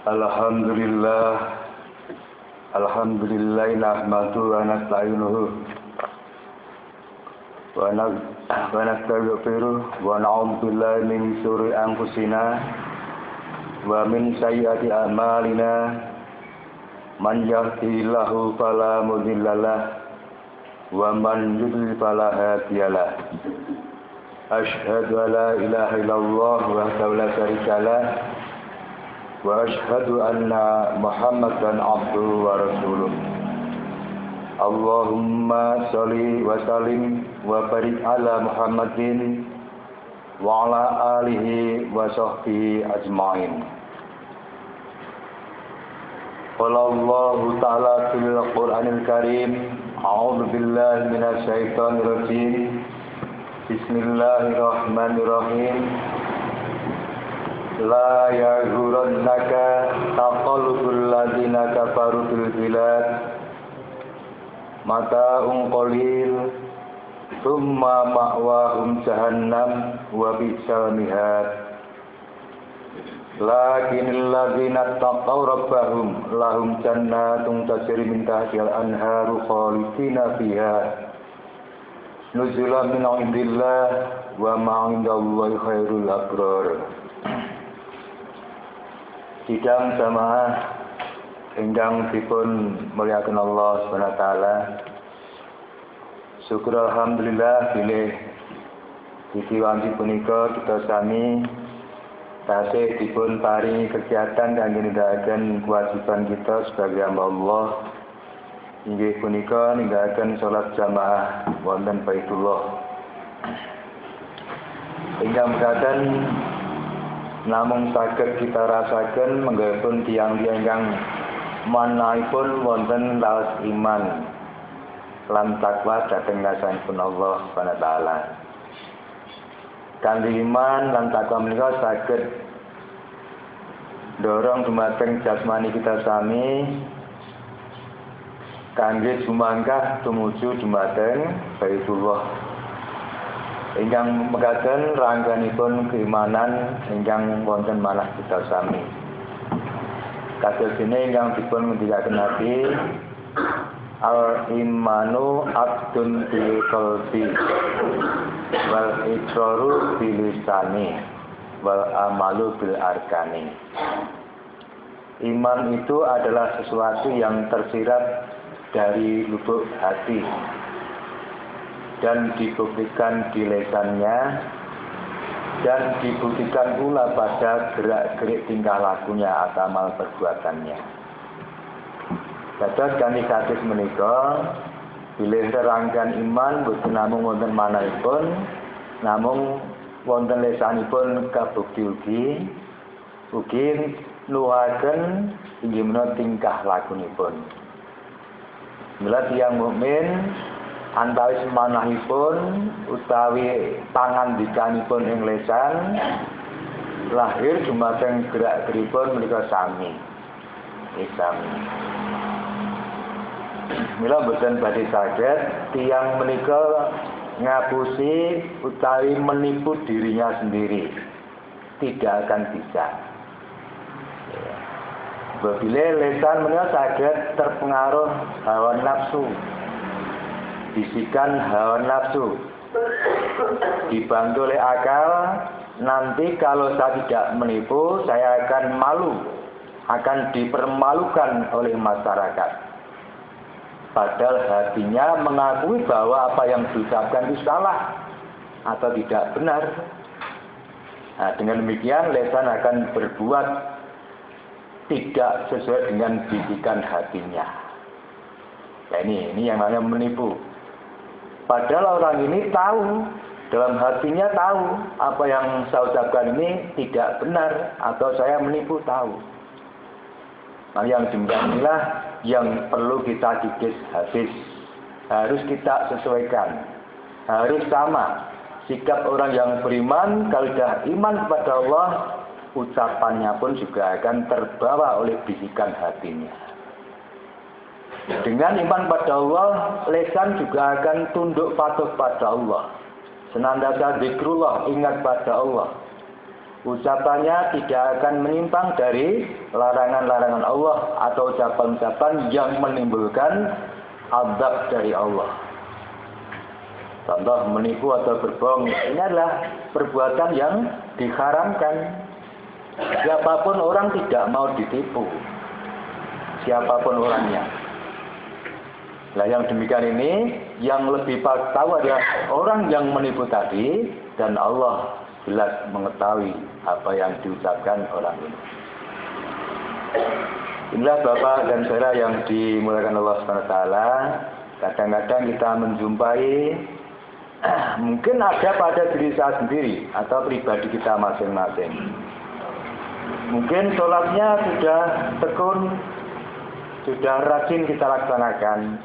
Alhamdulillah nahmaduhu wa nasta'inuhu wa nastaghfiruh wa na'udzu billahi min syururi anfusina wa min sayyiati a'malina man yahdihillahu fala mudhillalah wa man yudlil fala hadiyalah. Asyhadu an la ilaha illallah wahdahu la syarikalah wa asyhadu anna Muhammadan abduhu wa rasuluh. Allahumma sholli wa sallim wa barik ala Muhammadin wa ala alihi wa sahbihi ajmain. Qala Allah ta'ala fil Qur'anil Karim, a'udzu billahi minasy syaithanir rajim. Bismillahirrahmanirrahim. La yaghurannaka taqallubul ladzina kafaru fil bilad mata'un qalil tsumma ma'wahum jahannam wa bi'sal mihad. Lakinnal ladzina taqaw rabbahum lahum jannatun tajri min tahtiha al-anharu khalidina fiha nuzulan min 'indillah wa ma 'indallahi khairul abrar. Sidang jamaah ingkang dipun mulyakaken Allah Subhanahu wa taala. Syukur alhamdulillah bilih diwanci punika kita sami tasih dipun paringi kegiatan kangge nindakaken kewajiban kita sebagai hamba Allah. Inggih punika nindakaken salat jamaah wonten Baitullah. Ingkang mekaten namung saged kita rasaken menggalipun tiyang-tiyang ingkang manahipun wonten laos iman lan takwa dhateng ngasanipun Allah Subhanahu wa taala. Kanthi iman lan takwa menika saged dorong dumateng jasmani kita sami kangge sumangkah tumuju dumateng Baitullah. Ingkang mekaten rangganipun keimanan ingkang wonten manah kita sami. Kados dene ingkang dipun ngendikaken nabi, al-imanu abdun bil qalbi wal iqraru bil lisani wal amalu bil arkani. Iman itu adalah sesuatu yang tersirat dari lubuk hati dan dibuktikan di lesannya dan dibuktikan pula pada gerak-gerik tingkah lakunya atau amal perbuatannya. Dados kanthi kados menika bilih serangkan iman boten namung wonten manahipun namung wonten lesanipun kabukti ugi nuwuhaken inggih menawa tingkah lakunipun. Mila tiyang mukmin antawis manahipun utawi pangandikanipun ing lesan lahir dumateng gerak-geripun menika sami. Sami. Mila boten badhe saged tiyang menika ngapusi utawi menipu dirinya sendiri. Tidak akan bisa. Bila lesan menika saged terpengaruh hawa nafsu. Bisikan hawa nafsu dibantu oleh akal, nanti kalau saya tidak menipu saya akan malu, akan dipermalukan oleh masyarakat. Padahal hatinya mengakui bahwa apa yang diucapkan itu salah atau tidak benar. Nah, dengan demikian lesan akan berbuat tidak sesuai dengan bisikan hatinya. Nah, ini yang namanya menipu. Padahal orang ini tahu, dalam hatinya tahu apa yang saya ucapkan ini tidak benar atau saya menipu tahu. Nah, yang demikian inilah yang perlu kita gigis habis. Harus kita sesuaikan. Harus sama. Sikap orang yang beriman, kalau sudah iman kepada Allah, ucapannya pun juga akan terbawa oleh bisikan hatinya. Dengan iman pada Allah, lesan juga akan tunduk patuh pada Allah. Senantiasa zikrullah, ingat pada Allah. Ucapannya tidak akan menyimpang dari larangan-larangan Allah atau ucapan-ucapan yang menimbulkan azab dari Allah. Contoh menipu atau berbohong, ini adalah perbuatan yang diharamkan. Siapapun orang tidak mau ditipu. Siapapun orangnya. Nah yang demikian ini, yang lebih tahu adalah orang yang menipu tadi, dan Allah jelas mengetahui apa yang diucapkan orang ini. Inilah Bapak dan Saudara yang dimuliakan Allah SWT. Kadang-kadang kita menjumpai, mungkin ada pada diri saya sendiri atau pribadi kita masing-masing. Mungkin sholatnya sudah tekun, sudah rajin kita laksanakan.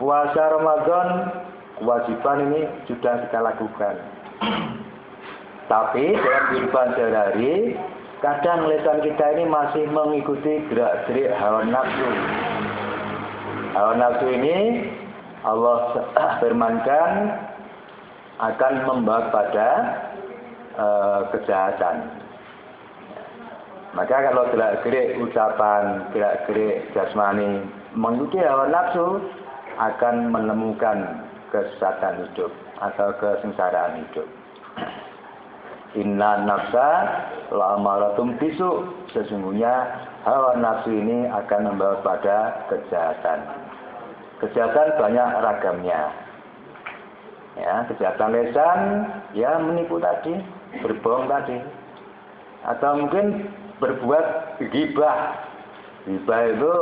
Puasa Ramadan, kewajiban ini sudah kita lakukan. Tapi dalam kehidupan sehari-hari, kadang lisan kita ini masih mengikuti gerak-gerik hawa nafsu. Hawa nafsu ini Allah firmankan akan membawa pada kejahatan. Maka kalau gerak-gerik ucapan, gerak-gerik jasmani mengikuti hawa nafsu, akan menemukan kesesatan hidup atau kesengsaraan hidup. Inna nafsa la'amaratum bisu. Sesungguhnya hawa nafsu ini akan membawa pada kejahatan. Kejahatan banyak ragamnya. Ya, kejahatan lisan, ya menipu tadi, berbohong tadi. Atau mungkin berbuat ghibah. Ghibah itu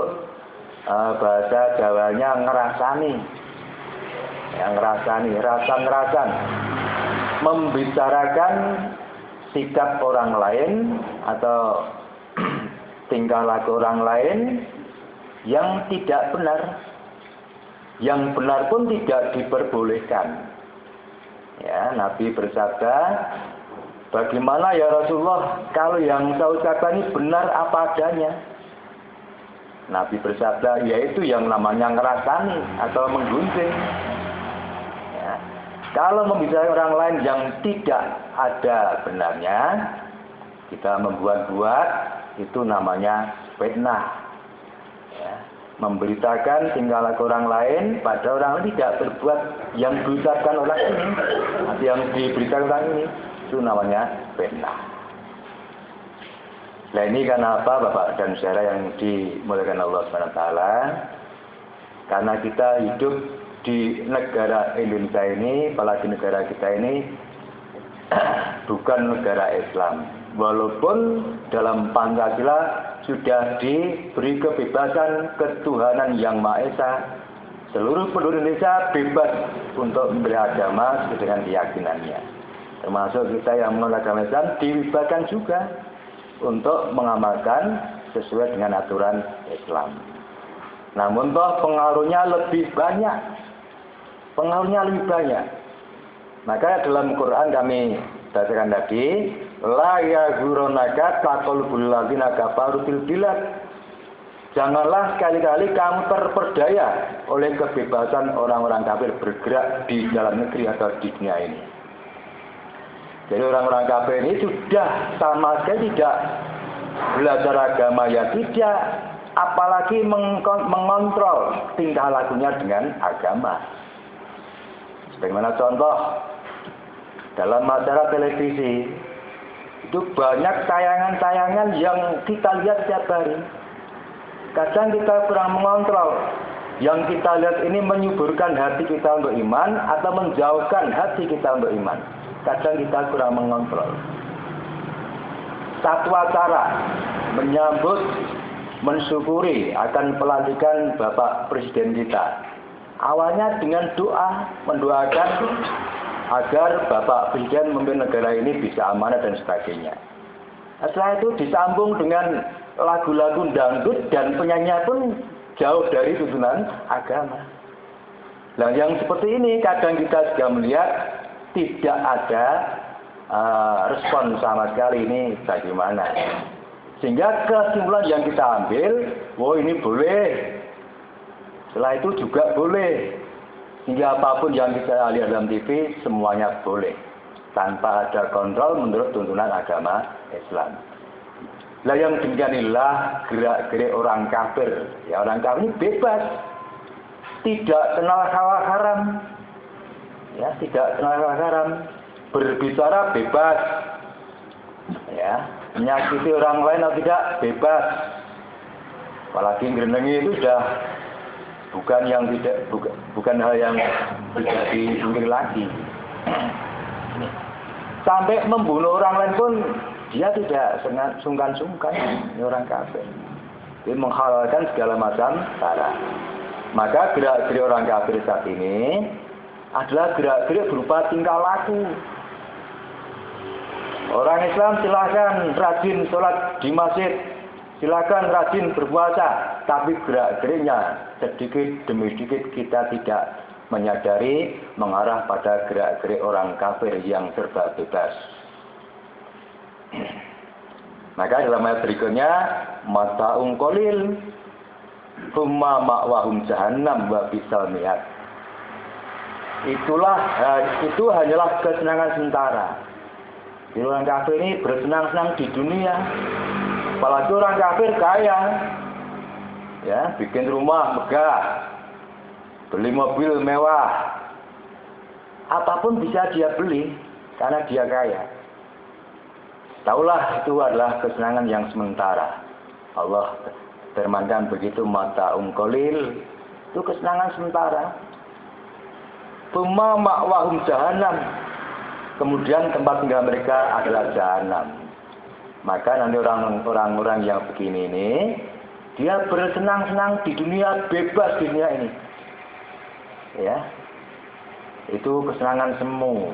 bahasa Jawanya ngerasani. Ya, ngerasani, rasa-ngerasan. Membicarakan sikap orang lain atau tingkah laku orang lain yang tidak benar. Yang benar pun tidak diperbolehkan. Ya, Nabi bersabda, bagaimana ya Rasulullah kalau yang saya ucapkan ini benar apa adanya? Nabi bersabda, yaitu yang namanya ngerasani atau menggunting. Kalau membicarakan orang lain yang tidak ada benarnya, kita membuat-buat, itu namanya fitnah. Ya. Memberitakan tingkah laku orang lain pada orang lain tidak berbuat yang diucapkan orang ini, atau yang diberitakan orang ini, itu namanya fitnah. Nah ini karena apa Bapak dan Saudara yang dimuliakan Allah SWT? Karena kita hidup di negara Indonesia ini, apalagi negara kita ini bukan negara Islam. Walaupun dalam Pancasila sudah diberi kebebasan ketuhanan yang Maha Esa, seluruh penduduk Indonesia bebas untuk memilih agama sesuai dengan keyakinannya. Termasuk kita yang menolak agama Islam dibebaskan juga untuk mengamalkan sesuai dengan aturan Islam. Namun toh pengaruhnya lebih banyak. Maka dalam Quran kami bacakan tadi, la yaghurunaka taqallubul ladzina kafaru fil bilad. Janganlah sekali-kali kamu terperdaya oleh kebebasan orang-orang kafir bergerak di dalam negeri atau di dunia ini. Jadi orang-orang kafir ini sudah sama sekali tidak belajar agama, ya tidak, apalagi mengontrol tingkah lakunya dengan agama. Bagaimana contoh dalam acara televisi itu banyak tayangan-tayangan yang kita lihat setiap hari. Kadang kita kurang mengontrol. Yang kita lihat ini menyuburkan hati kita untuk iman atau menjauhkan hati kita untuk iman. Kadang kita kurang mengontrol. Satu acara menyambut, mensyukuri akan pelantikan Bapak Presiden kita. Awalnya dengan doa, mendoakan agar Bapak Presiden memimpin negara ini bisa amanah dan sebagainya. Setelah itu disambung dengan lagu-lagu dangdut dan penyanyinya pun jauh dari tuntunan agama. Nah yang seperti ini kadang kita juga melihat tidak ada respon sama sekali, ini bagaimana. Sehingga kesimpulan yang kita ambil, oh ini boleh. Setelah itu juga boleh. Sehingga apapun yang kita lihat dalam TV, semuanya boleh. tanpa ada kontrol menurut tuntunan agama Islam. Lah yang demikian inilah gerak-gerik orang kafir. Ya, orang kafir ini bebas, tidak kenal halal haram, ya, tidak kenal halal haram, berbicara bebas, ya, menyakiti orang lain atau tidak bebas. Apalagi ngerenengi itu sudah bukan hal yang tidak dipungkiri lagi. Sampai membunuh orang lain pun dia tidak sungkan-sungkan, ini orang kafir. Dia menghalalkan segala macam cara. Maka gerak-gerik orang kafir saat ini adalah gerak-gerik berupa tingkah laku. Orang Islam silakan rajin sholat di masjid, silakan rajin berpuasa, tapi gerak-geriknya sedikit demi sedikit kita tidak menyadari mengarah pada gerak-gerik orang kafir yang serba bebas. Maka dalam ayat berikutnya, mata'un qalil humma ma'wahum jahannam wa bisal mi'ad. Itu hanyalah kesenangan sementara. Jadi orang kafir ini bersenang-senang di dunia. Apalagi orang kafir kaya, ya, bikin rumah megah, beli mobil mewah, apapun bisa dia beli karena dia kaya. Taulah itu adalah kesenangan yang sementara. Allah firmankan begitu, mata'un qalil, itu kesenangan sementara. Tsumma ma'wahum jahannam, kemudian tempat tinggal mereka adalah jahanam. Maka nanti orang-orang yang begini ini, dia bersenang-senang di dunia, bebas di dunia ini. Ya, itu kesenangan semu.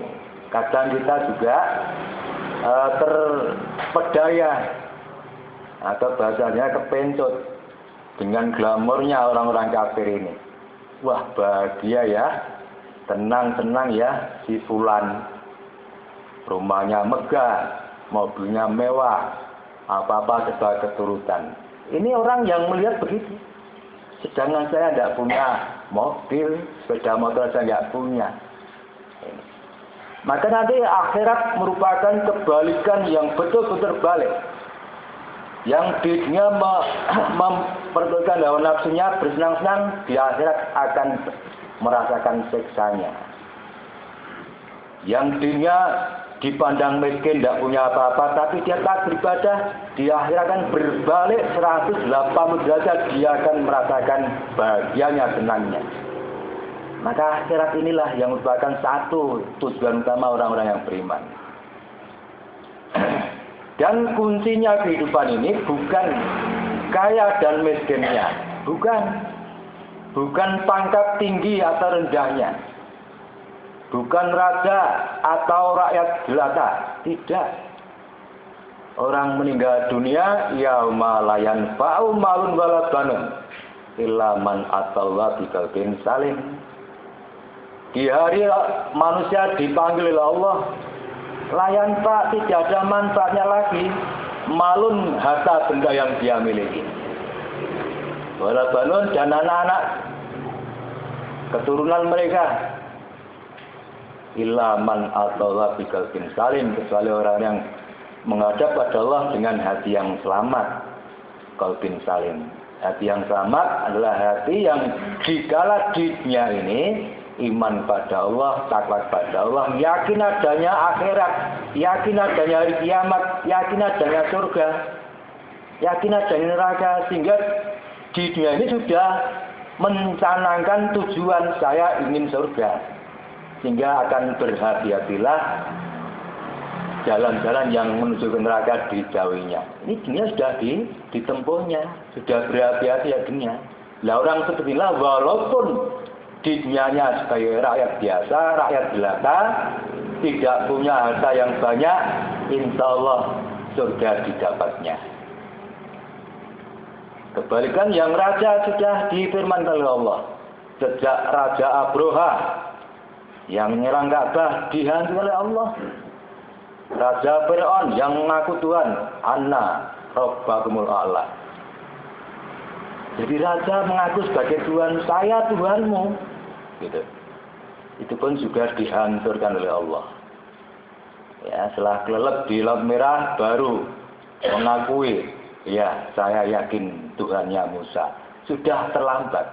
Kadang kita juga terpedaya atau bahasanya kepencut dengan glamornya orang-orang kafir ini. Wah, bahagia ya, tenang-tenang ya si fulan, rumahnya megah, mobilnya mewah, apa-apa serba keturutan. Ini orang yang melihat begitu. Sedangkan saya tidak punya mobil, sepeda motor saya tidak punya. Maka nanti akhirat merupakan kebalikan yang betul-betul balik. Yang di dunia mempertukarkan hawa nafsunya, bersenang-senang, di akhirat akan merasakan siksanya. Yang di dunia dipandang miskin, tidak punya apa-apa, tapi dia tak beribadah, di akhirat akan berbalik 180 derajat, dia akan merasakan bahagianya, senangnya. Maka akhirat inilah yang merupakan satu tujuan utama orang-orang yang beriman. Dan kuncinya kehidupan ini bukan kaya dan miskinnya, bukan pangkat tinggi atau rendahnya, bukan raja atau rakyat jelata, tidak. Orang meninggal dunia, yauma la yanfa'u malun wala banun illa man atallaha biqalbin salim. Di hari manusia dipanggil oleh Allah, layan pak, tidak ada manfaatnya lagi malun, harta benda yang dia miliki, wala banun, dan anak-anak keturunan mereka, illa man atallaha biqalbin salim, kecuali orang yang menghadap pada Allah dengan hati yang selamat. Qalbin salim, hati yang selamat adalah hati yang dikala di dunia ini iman pada Allah, takwa pada Allah, yakin adanya akhirat, yakin adanya hari kiamat, yakin adanya surga, yakin adanya neraka, sehingga di dunia ini sudah mencanangkan tujuan saya ingin surga, sehingga akan berhati-hatilah jalan-jalan yang menuju ke neraka dijauhinya. Ini dunia sudah ditempuhnya, sudah berhati-hati ya dunia. Lah orang seperti inilah walaupun di dunianya sebagai rakyat biasa, rakyat jelata, tidak punya harta yang banyak, insya Allah surga didapatnya. Kebalikan yang raja sudah difirmankan oleh Allah. Sejak Raja Abroha yang menyerang Ka'bah dihantui oleh Allah. Raja Fir'aun yang mengaku Tuhan, Anna Rabbakumul A'la. Jadi raja mengaku sebagai Tuhan, saya Tuhanmu. Gitu. Itu pun juga dihancurkan oleh Allah. Ya, setelah kelelep di Laut Merah baru mengakui, ya saya yakin Tuhannya Musa. Sudah terlambat.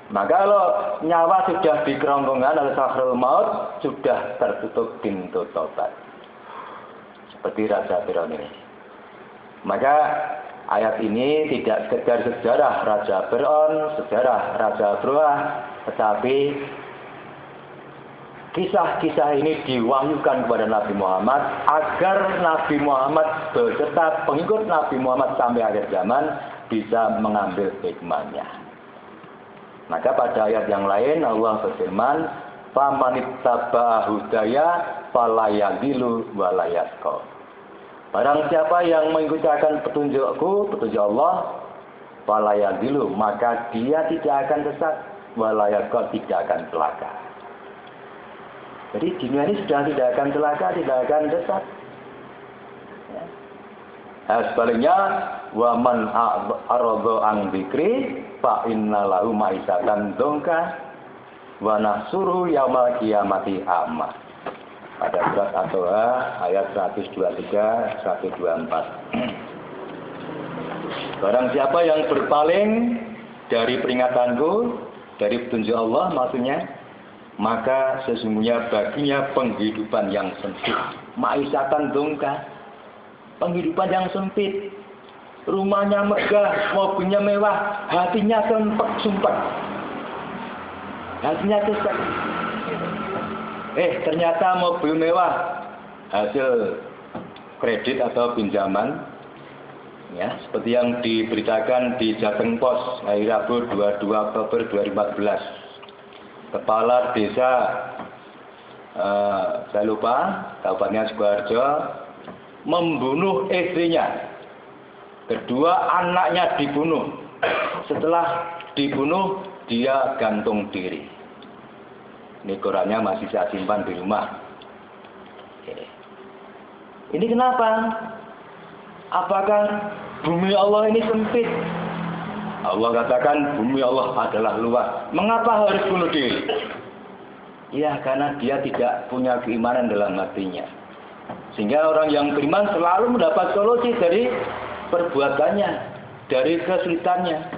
Maka kalau nyawa sudah di kerongkongan oleh Sakrul Maut, sudah tertutup pintu tobat. Seperti Raja Firaun ini. Maka ayat ini tidak sekedar sejarah Raja Firaun, sejarah Raja Broah, tetapi kisah-kisah ini diwahyukan kepada Nabi Muhammad agar Nabi Muhammad beserta pengikut Nabi Muhammad sampai akhir zaman bisa mengambil hikmahnya. Maka pada ayat yang lain Allah berfirman, "Famanittaba'a hudaya fala yadhillu wa la yashqa." Barang siapa yang mengikuti akan petunjukku, petunjuk Allah, fala yadhillu, maka dia tidak akan sesat, wa la yashqa, tidak akan celaka. Jadi dunia ini sudah tidak akan celaka, tidak akan sesat. Ya. Nah, sebaliknya, wa man a'rada an dzikri fa inna lahu ma'isatan dongka wa nahsuru yaumal qiyamati amma. Pada surat At-Toha ayat 123 124. Barang siapa yang berpaling dari peringatanku, dari petunjuk Allah maksudnya, maka sesungguhnya baginya penghidupan yang sempit. Maisatan dongka, penghidupan yang sempit. Rumahnya megah, mobilnya mewah, hatinya sumpek. Hatinya sesek. Ternyata mobil mewah hasil kredit atau pinjaman. Ya, seperti yang diberitakan di Jateng Pos hari Rabu 22 Oktober 2014. Kepala desa saya lupa, Kabupaten Sukoharjo membunuh istrinya, kedua anaknya dibunuh. Setelah dibunuh dia gantung diri. Ini korannya masih saya simpan di rumah. Ini kenapa? Apakah bumi Allah ini sempit? Allah katakan bumi Allah adalah luas. Mengapa harus bunuh diri? Ya, karena dia tidak punya keimanan dalam hatinya. Sehingga orang yang beriman selalu mendapat solusi dari perbuatannya, dari kesulitannya.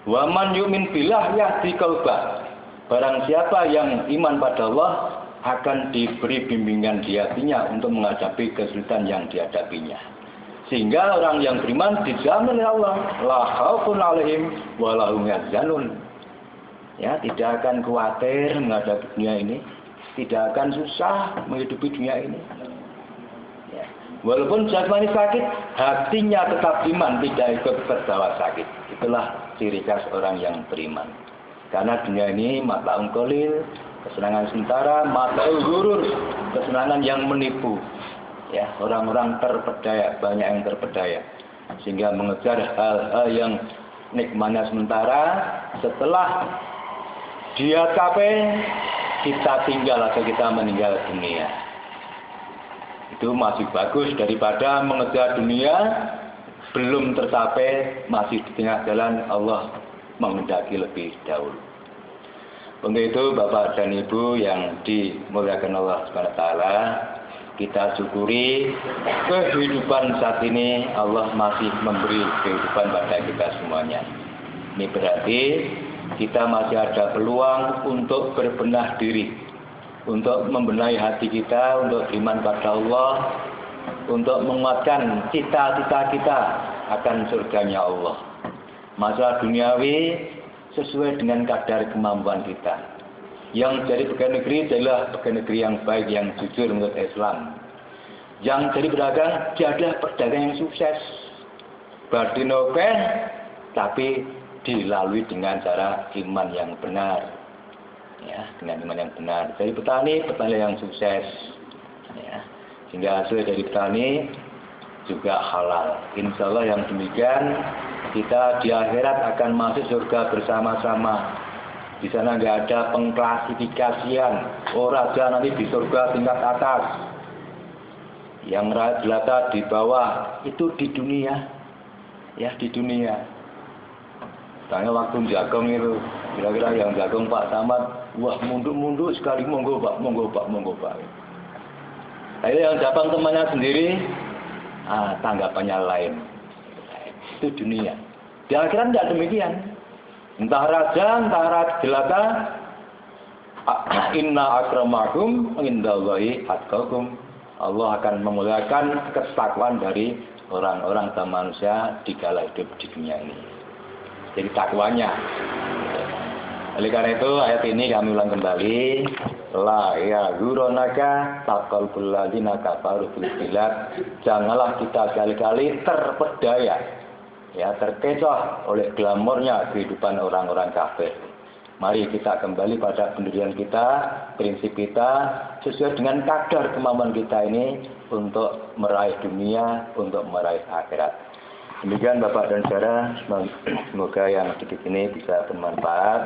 Wa man yu'min billah yahdi qalbah. Barang siapa yang iman pada Allah akan diberi bimbingan di hatinya untuk menghadapi kesulitan yang dihadapinya. Sehingga orang yang beriman dijamin oleh Allah, la khaufun 'alaihim wa la hum yahzanun. Ya, tidak akan khawatir menghadapi dunia ini, tidak akan susah menghidupi dunia ini. Ya. Walaupun jasmani sakit, hatinya tetap iman, tidak ikut terbawa sakit. Itulah ciri khas orang yang beriman. Karena dunia ini mata'un qalil, kesenangan sementara, mata'ul ghurur, kesenangan yang menipu. Ya, orang-orang terpedaya, banyak yang terpedaya, sehingga mengejar hal-hal yang nikmatnya sementara. Setelah dia capek, kita tinggal atau kita meninggal dunia. Itu masih bagus daripada mengejar dunia belum tercapai, masih di tengah jalan Allah menghendaki lebih dahulu. Untuk itu Bapak dan Ibu yang dimuliakan Allah SWT, kita syukuri kehidupan saat ini Allah masih memberi kehidupan pada kita semuanya. Ini berarti kita masih ada peluang untuk berbenah diri, untuk membenahi hati kita, untuk iman pada Allah, untuk menguatkan cita-cita kita akan surganya Allah. Masalah duniawi sesuai dengan kadar kemampuan kita. Yang jadi pegawai negeri adalah pegawai negeri yang baik, yang jujur menurut Islam. Yang jadi pedagang, jadilah pedagang yang sukses. Bardinokeh, tapi dilalui dengan cara iman yang benar. Ya, dengan iman yang benar. Jadi petani yang sukses. Ya, sehingga hasil dari petani juga halal. Insya Allah yang demikian kita di akhirat akan masuk surga bersama-sama. Di sana nggak ada pengklasifikasian. Oh, raja nanti di surga tingkat atas, yang jelata di bawah. Itu di dunia, ya di dunia. Tanya waktu jagong itu, kira-kira yang jagong Pak Samad, wah munduk sekali, monggo Pak. Tapi yang datang temannya sendiri, tanggapannya lain. Itu dunia. Di akhirat tidak demikian. Entah raja, entah raja jelata, inna akramakum indallahi atqakum. Allah akan memuliakan ketakwaan dari orang-orang atau manusia di kala hidup di dunia ini. Jadi takwanya. Oleh karena itu ayat ini kami ulang kembali. La ya guronaka taqalbul ladzina kafaru fil bilad. Janganlah kita sekali-kali terpedaya, ya, terkecoh oleh glamornya kehidupan orang-orang kafir. Mari kita kembali pada pendirian kita, prinsip kita, sesuai dengan kadar kemampuan kita ini untuk meraih dunia, untuk meraih akhirat. Demikian Bapak dan Saudara, semoga yang sedikit ini bisa bermanfaat.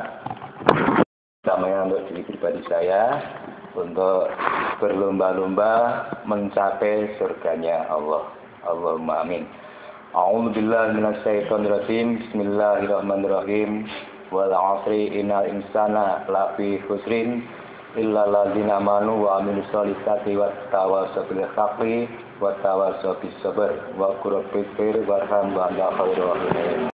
Utamanya untuk diri pribadi saya, untuk berlomba-lomba mencapai surganya Allah. Allahumma amin. A'udzubillahi minasyaitonirrajim. Bismillahirrahmanirrahim. Wal 'asri innal insana lafi khusrin illa alladzina amanu wa 'amilus sholihati wat tawassaw bil haqqi wat tawassaw bis sabr wa qul rabbir warham wa anta khairur rahimin.